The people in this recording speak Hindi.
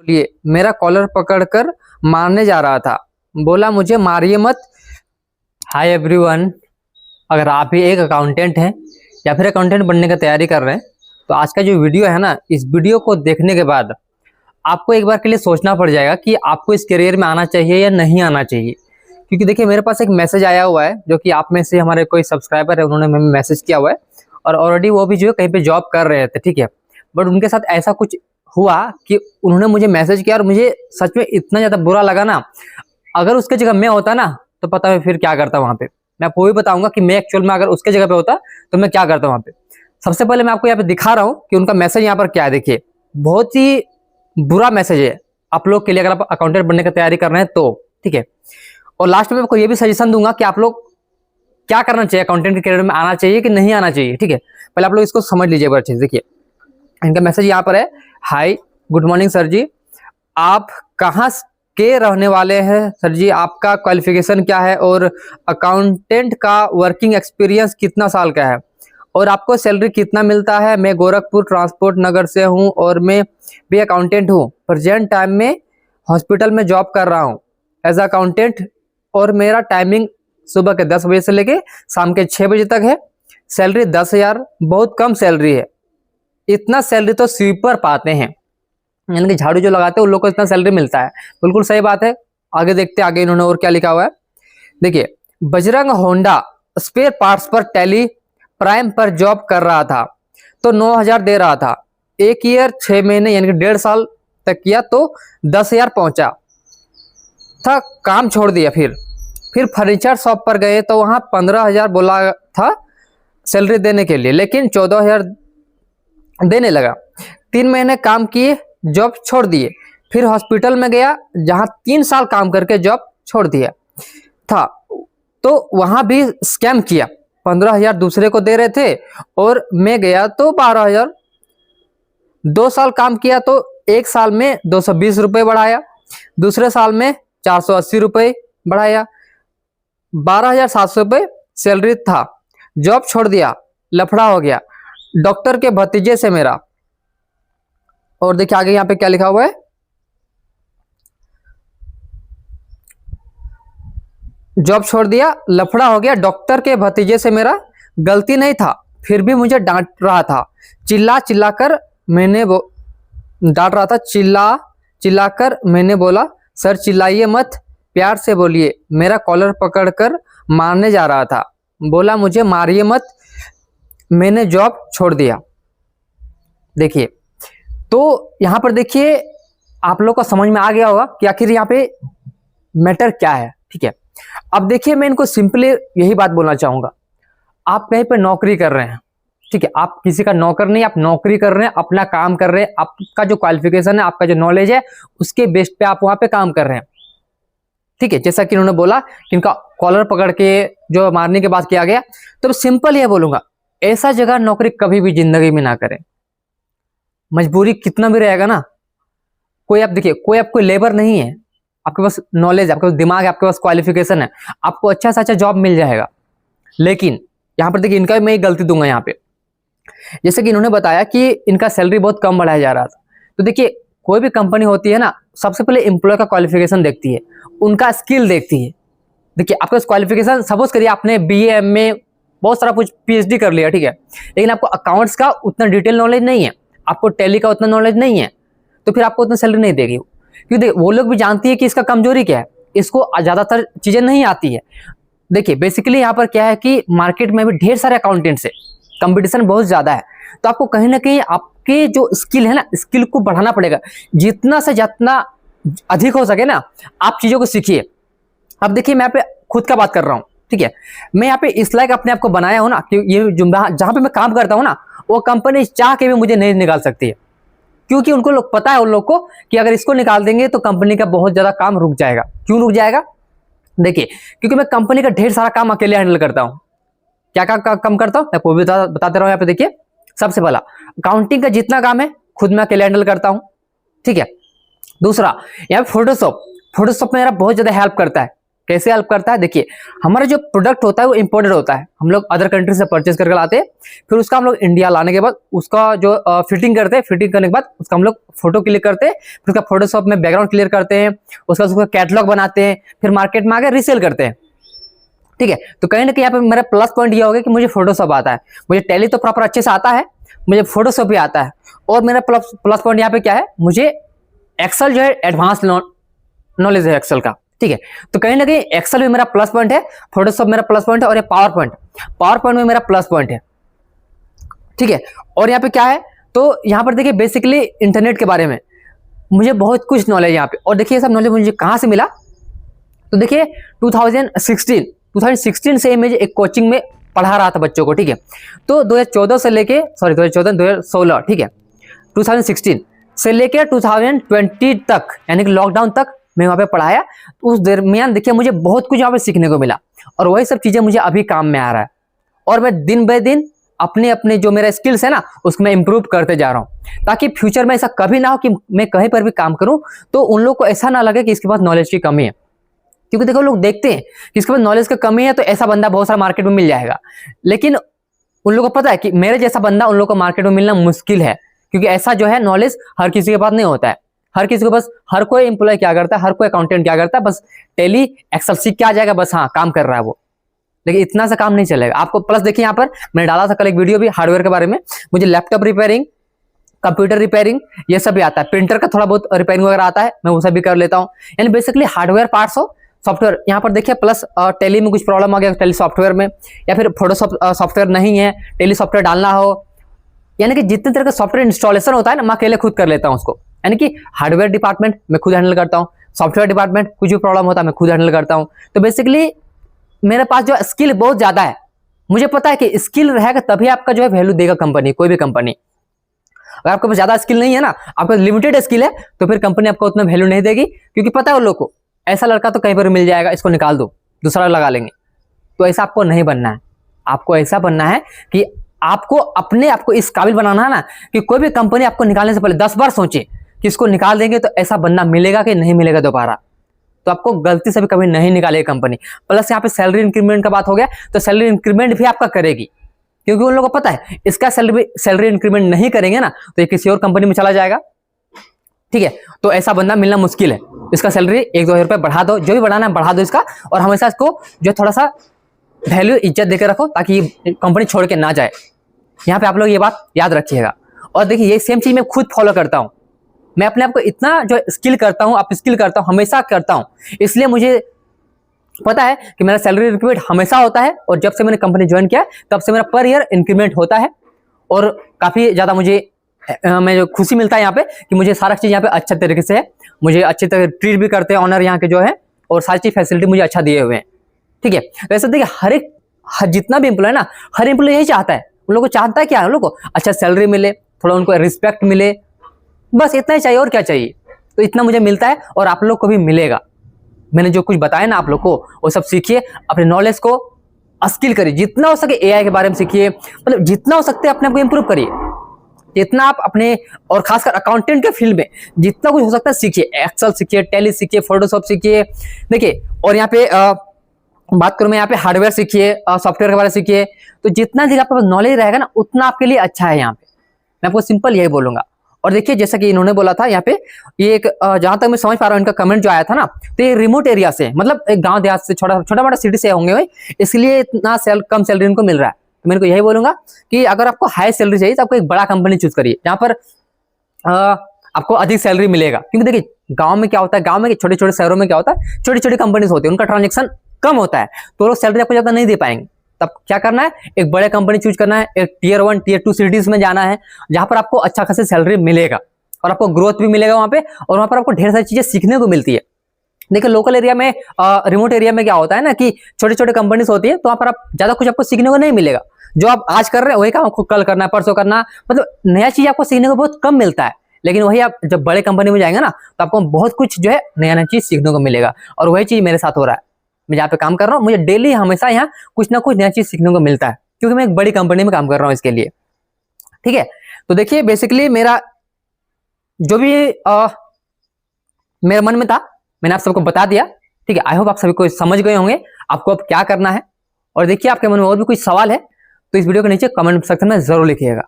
लिए मेरा कॉलर पकड़कर मारने जा रहा था, बोला मुझे मारिए मत। हाय एवरीवन, अगर आप भी एक अकाउंटेंट हैं या फिर अकाउंटेंट बनने की तैयारी कर रहे हैं तो आज का जो वीडियो है ना, इस वीडियो को देखने के बाद आपको एक बार के लिए सोचना पड़ जाएगा कि आपको इस करियर में आना चाहिए या नहीं आना चाहिए। क्योंकि देखिए, मेरे पास एक मैसेज आया हुआ है जो कि आप में से हमारे कोई सब्सक्राइबर है, उन्होंने हमें मैसेज किया हुआ है और ऑलरेडी वो भी जो है कहीं पे जॉब कर रहे थे, ठीक है। बट उनके साथ ऐसा कुछ हुआ कि उन्होंने मुझे मैसेज किया और मुझे सच में इतना ज़्यादा बुरा लगा ना। अगर उसके जगह मैं होता ना तो पता है फिर क्या करता वहाँ पे। मैं आपको भी बताऊंगा कि मैं एक्चुअल में अगर उसके जगह पे होता तो मैं क्या करता वहाँ पे। सबसे पहले मैं आपको यहाँ पे दिखा रहा हूँ कि उनका मैसेज यहाँ पर क्या है। देखिए, बहुत ही बुरा मैसेज है आप लोग के लिए, अगर आप अकाउंटेंट बनने की तैयारी कर रहे हैं तो, ठीक है। और लास्ट में आपको ये भी सजेशन दूंगा कि आप लोग क्या करना चाहिए, अकाउंटेंट के करियर में आना चाहिए कि नहीं आना चाहिए, ठीक है। पहले आप लोग इसको समझ लीजिए एक बार अच्छे से। देखिए, इनका मैसेज यहाँ पर है, हाय गुड मॉर्निंग सर जी, आप कहाँ के रहने वाले हैं सर जी, आपका क्वालिफिकेशन क्या है और अकाउंटेंट का वर्किंग एक्सपीरियंस कितना साल का है और आपको सैलरी कितना मिलता है। मैं गोरखपुर ट्रांसपोर्ट नगर से हूँ और मैं भी अकाउंटेंट हूँ। प्रेजेंट टाइम में हॉस्पिटल में जॉब कर रहा हूँ एज अकाउंटेंट और मेरा टाइमिंग सुबह के 10 बजे से लेके शाम के 6 बजे तक है। सैलरी 10,000, बहुत कम सैलरी है। इतना सैलरी तो स्वीपर पाते हैं, यानी कि झाड़ू जो लगाते हैं उन लोग को इतना सैलरी मिलता है। बिल्कुल सही बात है। आगे देखते हैं, आगे इन्होंने और क्या लिखा हुआ है। देखिए, बजरंग होंडा स्पेयर पार्ट्स पर टैली प्राइम पर जॉब कर रहा था तो 9,000 दे रहा था। 1 ईयर 6 महीने यानी कि 1.5 साल तक किया तो 10,000 पहुंचा था, काम छोड़ दिया। फिर फर्नीचर शॉप पर गए तो वहां 15,000 बोला था सैलरी देने के लिए, लेकिन 14,000 देने लगा। 3 महीने काम किए, जॉब छोड़ दिए। फिर हॉस्पिटल में गया जहां 3 साल काम करके जॉब छोड़ दिया था, तो वहां भी स्कैम किया। 15,000 दूसरे को दे रहे थे और मैं गया तो 12,000। 2 साल काम किया तो 1 साल में 220 रुपये बढ़ाया, दूसरे साल में 480 रुपये बढ़ाया, 12,700 रुपये सैलरी था। जॉब छोड़ दिया, लफड़ा हो गया डॉक्टर के भतीजे से मेरा। और देखिए आगे यहाँ पे क्या लिखा हुआ है, जॉब छोड़ दिया, लफड़ा हो गया डॉक्टर के भतीजे से मेरा। गलती नहीं था फिर भी मुझे डांट रहा था, चिल्ला चिल्लाकर मैंने डांट रहा था, चिल्ला चिल्लाकर मैंने बोला सर चिल्लाइए मत, प्यार से बोलिए। मेरा कॉलर पकड़कर मारने जा रहा था, बोला मुझे मारिए मत, मैंने जॉब छोड़ दिया। देखिए, तो यहाँ पर देखिए आप लोग को समझ में आ गया होगा कि आखिर यहाँ पे मैटर क्या है, ठीक है। अब देखिए, मैं इनको सिंपली यही बात बोलना चाहूंगा, आप कहीं पे नौकरी कर रहे हैं, ठीक है, आप किसी का नौकर नहीं, आप नौकरी कर रहे हैं, अपना काम कर रहे हैं, आपका जो क्वालिफिकेशन है, आपका जो नॉलेज है, उसके बेस पे आप वहां पे काम कर रहे हैं, ठीक है। जैसा कि उन्होंने बोला कि इनका कॉलर पकड़ के जो मारने के बाद किया गया, तो सिंपल ये बोलूंगा, ऐसा जगह नौकरी कभी भी जिंदगी में ना करें। मजबूरी कितना भी रहेगा ना, कोई आप देखिए, कोई आपको लेबर नहीं है, आपके पास नॉलेज है, आपके पास दिमाग है, आपके पास क्वालिफिकेशन है, आपको अच्छा से अच्छा जॉब मिल जाएगा। लेकिन यहाँ पर देखिए, इनका मैं एक गलती दूंगा यहाँ पे, जैसे कि इन्होंने बताया कि इनका सैलरी बहुत कम बढ़ाया जा रहा था। तो देखिए, कोई भी कंपनी होती है ना, सबसे पहले एम्प्लॉय का क्वालिफिकेशन देखती है, उनका स्किल देखती है। देखिए, आपका क्वालिफिकेशन, सपोज करिए आपने BA MA बहुत सारा कुछ PhD कर लिया, ठीक है, लेकिन आपको अकाउंट्स का उतना डिटेल नॉलेज नहीं है, आपको टैली का उतना नॉलेज नहीं है, तो फिर आपको उतना सैलरी नहीं देगी। क्योंकि वो लोग भी जानती है कि इसका कमजोरी क्या है, इसको ज्यादातर चीजें नहीं आती है। देखिए, बेसिकली यहाँ पर क्या है कि मार्केट में भी ढेर सारे अकाउंटेंट्स है, कंपटीशन बहुत ज्यादा है, तो आपको कहीं ना कहीं आपके जो स्किल है ना, स्किल को बढ़ाना पड़ेगा। जितना से जितना अधिक हो सके ना, आप चीजों को सीखिए। अब देखिए, मैं यहाँ पे खुद का बात कर रहा हूँ, ठीक है, मैं यहाँ पे इस लायक अपने आप को बनाया हूँ ना कि ये जहाँ पे मैं काम करता हूँ ना, वो कंपनी चाह के भी मुझे नहीं निकाल सकती है, क्योंकि उनको लोग पता है, उन लोग को कि अगर इसको निकाल देंगे तो कंपनी का बहुत ज्यादा काम रुक जाएगा। क्यों रुक जाएगा? देखिए, क्योंकि मैं कंपनी का ढेर सारा काम अकेले हैंडल करता हूँ। क्या काम करता हूँ मैं आपको भी बताते रहा हूँ। यहाँ पे देखिए, सबसे पहला अकाउंटिंग का जितना काम है खुद मैं अकेले हैंडल करता हूँ, ठीक है। दूसरा, यहाँ पे फोटोशॉप में मेरा बहुत ज्यादा हेल्प करता है, कैसे हेल्प करता है? देखिए, हमारा जो प्रोडक्ट होता है वो इम्पोर्टेड होता है, हम लोग अदर कंट्री से परचेज करके लाते हैं, फिर उसका हम लोग इंडिया लाने के बाद उसका जो फिटिंग करते हैं, फिटिंग करने के बाद उसका हम लोग फोटो क्लिक करते हैं, फिर उसका फोटोशॉप में बैकग्राउंड क्लियर करते हैं, उसका कैटलॉग बनाते हैं, फिर मार्केट में आके रीसेल करते हैं। ठीक है, तो कहीं ना कहीं यहाँ पे मेरा प्लस पॉइंट ये हो गया कि मुझे फोटोशॉप आता है, मुझे टैली तो प्रॉपर अच्छे से आता है, मुझे फोटोशॉप भी आता है, और मेरा प्लस पॉइंट यहाँ पे क्या है, मुझे एक्सेल जो है एडवांस नॉलेज है एक्सेल का। ठीक है, तो कहीं ना कहीं एक्सेल भी मेरा प्लस पॉइंट है, फोटोशॉप मेरा प्लस पॉइंट है, और ये पावर पॉइंट में मेरा प्लस पॉइंट है। ठीक है, और यहाँ पे क्या है, तो यहाँ पर देखिए बेसिकली इंटरनेट के बारे में मुझे बहुत कुछ नॉलेज यहाँ पे, और देखिए सब नॉलेज मुझे कहाँ से मिला, तो देखिए 2016 से मैं एक कोचिंग में पढ़ा रहा था बच्चों को। ठीक है, तो 2014 से लेके 2016, ठीक है, 2016 से लेके 2020 तक, यानी कि लॉकडाउन तक मैं वहाँ पे पढ़ाया। उस दरमियान देखिए मुझे बहुत कुछ यहाँ पे सीखने को मिला, और वही सब चीज़ें मुझे अभी काम में आ रहा है, और मैं दिन ब दिन अपने अपने जो मेरा स्किल्स है ना उसको मैं इंप्रूव करते जा रहा हूँ, ताकि फ्यूचर में ऐसा कभी ना हो कि मैं कहीं पर भी काम करूँ तो उन लोग को ऐसा ना लगे कि इसके पास नॉलेज की कमी है। क्योंकि देखो लोग देखते हैं कि इसके पास नॉलेज की कमी है तो ऐसा बंदा बहुत सारा मार्केट में मिल जाएगा, लेकिन उन लोगों को पता है कि मेरे जैसा बंदा उन लोगों को मार्केट में मिलना मुश्किल है, क्योंकि ऐसा जो है नॉलेज हर किसी के पास नहीं होता है। हर किसी को बस, हर कोई एम्प्लॉय क्या करता है, हर कोई अकाउंटेंट क्या करता है, बस टैली एक्सेल सीख के आ जाएगा, बस हाँ काम कर रहा है वो, लेकिन इतना सा काम नहीं चलेगा आपको। प्लस देखिए यहाँ पर मैंने डाला था कल एक वीडियो भी हार्डवेयर के बारे में, मुझे लैपटॉप रिपेयरिंग, कंप्यूटर रिपेयरिंग ये सब भी आता है, प्रिंटर का थोड़ा बहुत रिपेयरिंग वगैरह आता है, मैं वो सब भी कर लेता हूँ। यानी बेसिकली हार्डवेयर पार्ट्स हो, सॉफ्टवेयर यहाँ पर देखिए, प्लस टैली में कुछ प्रॉब्लम आ गया टैली सॉफ्टवेयर में, या फिर फोटोशॉप सॉफ्टवेयर नहीं है, टैली सॉफ्टवेयर डालना हो, यानी कि जितने तरह का सॉफ्टवेयर इंस्टॉलेशन होता है ना मैं अकेले खुद कर लेता हूँ उसको। यानी कि हार्डवेयर डिपार्टमेंट मैं खुद हैंडल करता हूँ, सॉफ्टवेयर डिपार्टमेंट कुछ भी प्रॉब्लम होता है मैं खुद हैंडल करता हूँ। तो बेसिकली मेरे पास जो स्किल बहुत ज्यादा है, मुझे पता है कि स्किल रहेगा तभी आपका जो है वैल्यू देगा कंपनी, कोई भी कंपनी। अगर आपके पास ज्यादा स्किल नहीं है ना, आपका लिमिटेड स्किल है, तो फिर कंपनी आपको उतना वैल्यू नहीं देगी, क्योंकि पता है उन लोग को ऐसा लड़का तो कहीं पर मिल जाएगा, इसको निकाल दो दूसरा लगा लेंगे। तो ऐसा आपको नहीं बनना है, आपको ऐसा बनना है कि आपको अपने आपको इस काबिल बनाना है ना कि कोई भी कंपनी आपको निकालने से पहले 10 बार सोचे कि इसको निकाल देंगे तो ऐसा बंदा मिलेगा कि नहीं मिलेगा दोबारा। तो आपको गलती से भी कभी नहीं निकालेगी कंपनी। प्लस यहाँ पे सैलरी इंक्रीमेंट का बात हो गया, तो सैलरी इंक्रीमेंट भी आपका करेगी, क्योंकि उन लोगों को पता है इसका सैलरी इंक्रीमेंट नहीं करेंगे ना तो ये किसी और कंपनी में चला जाएगा। ठीक है, तो ऐसा बंदा मिलना मुश्किल है। इसका सैलरी 1-2 हज़ार रुपये बढ़ा दो, जो भी बढ़ाना है बढ़ा दो इसका, और हमेशा इसको जो थोड़ा सा वैल्यू इज्जत देकर रखो ताकि कंपनी छोड़ के ना जाए। यहाँ पे आप लोग ये बात याद रखिएगा। और देखिए ये सेम चीज मैं खुद फॉलो करता हूँ, मैं अपने आप को इतना जो स्किल करता हूँ, अप स्किल करता हूँ, हमेशा करता हूँ, इसलिए मुझे पता है कि मेरा सैलरी इंक्रीमेंट हमेशा होता है। और जब से मैंने कंपनी ज्वाइन किया तब से मेरा पर ईयर इंक्रीमेंट होता है, और काफी ज्यादा मुझे मैं जो खुशी मिलता है यहाँ पे कि मुझे सारा चीज यहाँ पे अच्छे तरीके से है, मुझे अच्छे तरह ट्रीट भी करते हैं ऑनर यहाँ के जो है, और सारी चीज फैसिलिटी मुझे अच्छा दिए हुए हैं। ठीक है, वैसे देखिए हर एक जितना भी एम्प्लॉय ना, हर एम्प्लॉय यही चाहता है, उन लोगों को चाहता है क्या, उन लोगों को अच्छा सैलरी मिले, थोड़ा उनको रिस्पेक्ट मिले, बस इतना ही चाहिए, और क्या चाहिए। तो इतना मुझे मिलता है और आप लोग को भी मिलेगा। मैंने जो कुछ बताया ना आप लोग को वो सब सीखिए, अपने नॉलेज को स्किल करिए, जितना हो सके एआई के बारे में सीखिए, मतलब जितना हो सकते अपने आप को इंप्रूव करिए, जितना आप अपने, और खासकर अकाउंटेंट के फील्ड में जितना कुछ हो सकता है सीखिए, एक्सेल सीखिए, टैली सीखिए, फोटोशॉप सीखिए। देखिए और यहाँ पे बात करूं मैं, यहाँ पे हार्डवेयर सीखिए, सॉफ्टवेयर के बारे में सीखिए, तो जितना भी आपके पास नॉलेज रहेगा ना उतना आपके लिए अच्छा है। यहाँ पे मैं आपको सिंपल यही बोलूंगा। और देखिए जैसा कि इन्होंने बोला था यहाँ पे, ये एक जहां तक मैं समझ पा रहा हूँ इनका कमेंट जो आया था ना, तो ये रिमोट एरिया से, मतलब एक गांव देहात से, छोटा मोटा सिटी से होंगे भाई, इसलिए इतना कम सैलरी इनको मिल रहा है। तो मैं इनको यही बोलूंगा कि अगर आपको हाई सैलरी चाहिए तो आपको एक बड़ा कंपनी चूज करिए, जहाँ पर आपको अधिक सैलरी मिलेगा। क्योंकि देखिए गांव में क्या होता है, गांव में छोटे छोटे शहरों में क्या होता है, छोटी छोटी कंपनीज होती है, उनका ट्रांजेक्शन कम होता है, तो लोग सैलरी आपको ज्यादा नहीं दे पाएंगे। तब क्या करना है, एक बड़े कंपनी चूज करना है, एक टियर 1 टियर 2 सिटीज में जाना है, जहां पर आपको अच्छा खासी सैलरी मिलेगा और आपको ग्रोथ भी मिलेगा वहां पे, और वहां पर आपको ढेर सारी चीजें सीखने को मिलती है। देखिए लोकल एरिया में, रिमोट एरिया में क्या होता है ना कि छोटे छोटे कंपनीज होती है, तो वहां पर आप ज्यादा कुछ आपको सीखने को नहीं मिलेगा। जो आप आज कर रहे हैं वही काम आपको कल करना है, परसों करना, मतलब नया चीज आपको सीखने को बहुत कम मिलता है। लेकिन वही आप जब बड़े कंपनी में जाएंगे ना तो आपको बहुत कुछ जो है नया नया चीज सीखने को मिलेगा। और वही चीज मेरे साथ हो रहा है, मैं जहाँ पे काम कर रहा हूँ मुझे डेली हमेशा यहाँ कुछ ना कुछ नया चीज सीखने को मिलता है, क्योंकि मैं एक बड़ी कंपनी में काम कर रहा हूँ इसके लिए। ठीक है, तो देखिए बेसिकली मेरा जो भी मेरे मन में था मैंने आप सबको बता दिया। ठीक है, आई होप आप सभी को समझ गए होंगे आपको अब क्या करना है। और देखिए आपके मन में और भी कोई सवाल है तो इस वीडियो के नीचे कमेंट सेक्शन में जरूर लिखिएगा।